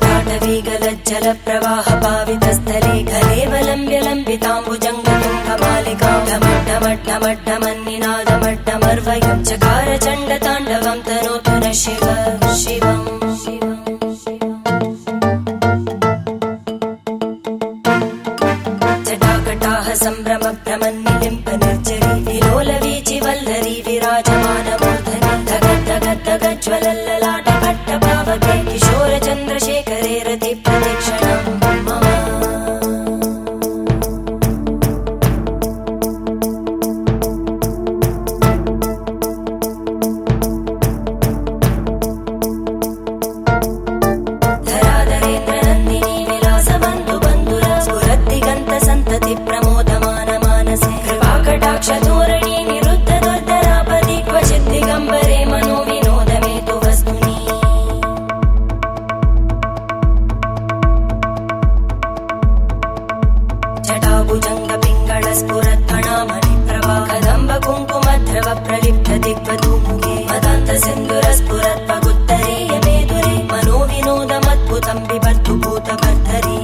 लज्जलप्रवाहपावितस्थले कलेवलम्ब्यलम्बिताम्बुजङ्गतुङ्गमालिकां ढमड्ढमड्ढमड्ढमन्निनादमड्ढमर्वयं चकार चण्डताण्डवं तनोतु नः शिव शिवम् जटाकटाह सम्भ्रमभ्रमन्निलिम्प निर्जरी विलोलवीचि वल्लरी विराजमानमूर्धनि धगज्ज्वलल्ललाटपट्टपावके किशोरचन्द्रशेखरे रति प्रदक्षिणं मम धराधरेन्द्रनन्दिनी विलासबन्धुबन्धुर स्फुरद्दिगन्तसन्तति प्रमोदमान मानसे कृपाकटाक्षधोरणी निरुद्ध दुर्धरापदि क्वचित् दिगम्बरे मनोविनोदमेतु वस्तुनि जटाभुजङ्गपिङ्गळस्फुरत्फणामणिप्रभा कदम्बकुङ्कुमद्रव प्रलिप्त दिग्वधूमुखे मदान्तसिन्धुरस्फुरत्पगुत्तरीय मेदुरे मनोविनोदमद्भुतं बिभर्तु भूतभर्तरी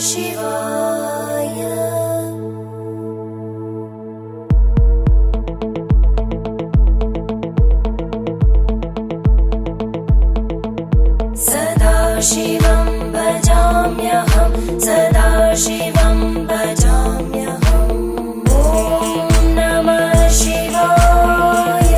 शिवाय सदा शिवं भजाम्यहं सदा शिवं भजाम्यहम् ॐ नमः शिवाय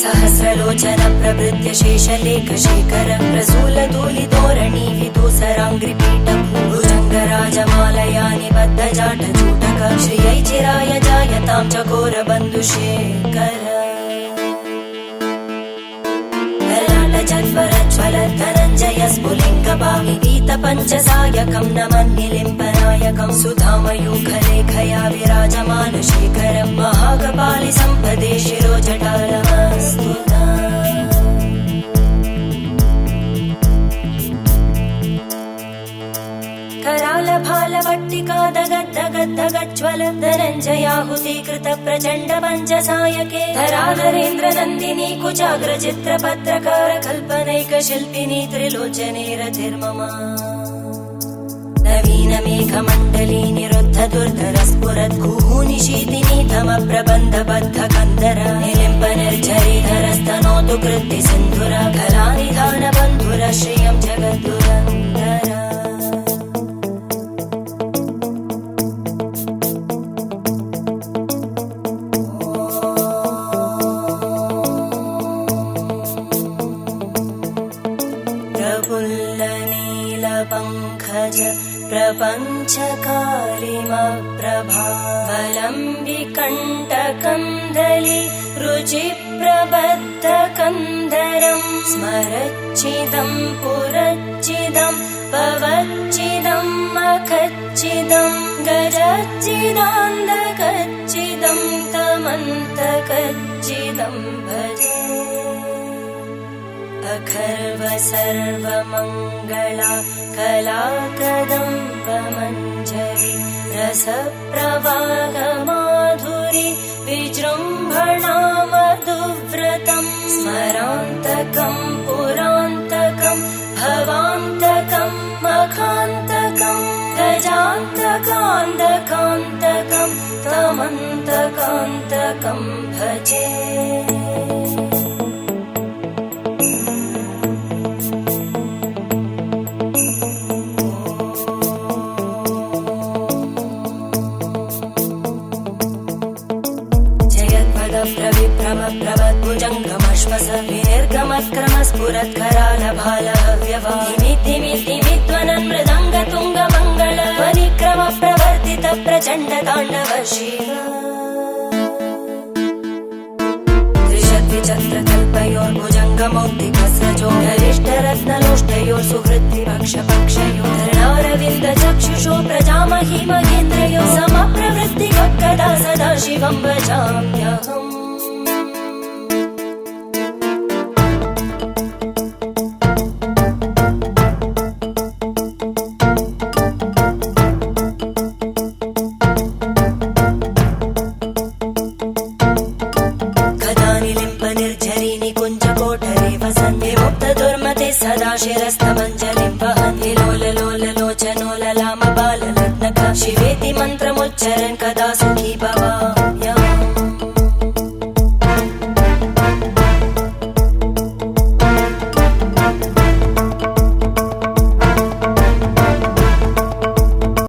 सहस्रलोचन प्रभृत्य शेषलेखशेखर प्रसूलधूलिधोरणि विदूसराङ्घ्रिपीठ भुजङ्गराजमालया निबद्धजाटचूटक श्रियै चिराय जायतां चकोरबन्धुशेखर ललाटचत्वरज्ज्वल धनञ्जय स्फुलिङ्गभाविगीतपञ्चसायकं नमन्निलिम्पनायकं सुधामयूखलेखया विराजमानशेखरं महाकपालि सम्पदे शिरोजटालमस्तुता करालभालवट्टिका दगद्दगद्दगज्ज्वल धनञ्जयाहुतीकृत प्रचण्ड पञ्चसायके धराधरेन्द्रनन्दिनी कुचाग्रचित्रपत्रकार कल्पनैकशिल्पिनी त्रिलोचने रतिर्मम नवीनमेघमण्डली निरुद्ध दुर्धरस्फुरद्गूनिशीतिनी तमप्रबन्धबद्धकन्दर निलिम्प निर्झरीधरस्तनोतु कृत्ति सिन्धुर कलानिधानबन्धुर श्रियं जगद्दुरन्दर प्रफुल्लनीलपङ्कज प्रपञ्चकालिमप्रभावलम्बिकण्टकन्दली रुचिप्रबद्धकन्धरं स्मरच्चिदं पुरच्चिदं भवच्चिदं मखच्चिदं गजच्चिदान्धकच्चिदं तमन्तकच्चिदं भजे अखर्व सर्वमङ्गला कला कदम्बमञ्जरी रसप्रवाहमाधुरी विजृम्भणा मधुव्रतं स्मरान्तकं पुरान्तकं भवान्तकं मखान्तकं गजान्तकान्तकान्तकं तमन्तकान्तकं भजे प्रभद्भुजङ्गमश्वस विनिर्गमत्क्रमस्फुरत्करालभालहव्यवाहिमिद्धिमिद्धिमिध्वनन् मृदङ्गतुङ्गमङ्गल ध्वनिक्रम प्रवर्तित प्रचण्डताण्डव शिव त्रिशद्विचक्रकल्पयोर्भुजङ्गमौक्तिकस्रजो गरिष्ठरत्नलोष्टयोः सुहृद्विपक्षपक्षयोः धरणारविन्दचक्षुषो प्रजामहि महेन्द्रयो समप्रवृत्तिकदा सदा शिवं भजाम्यहम् शिरस्थमञ्जलिं वहन् विलोल लोल लोचनो ललाम बाललग्नक शिवेति मन्त्रमुच्चरन् कदा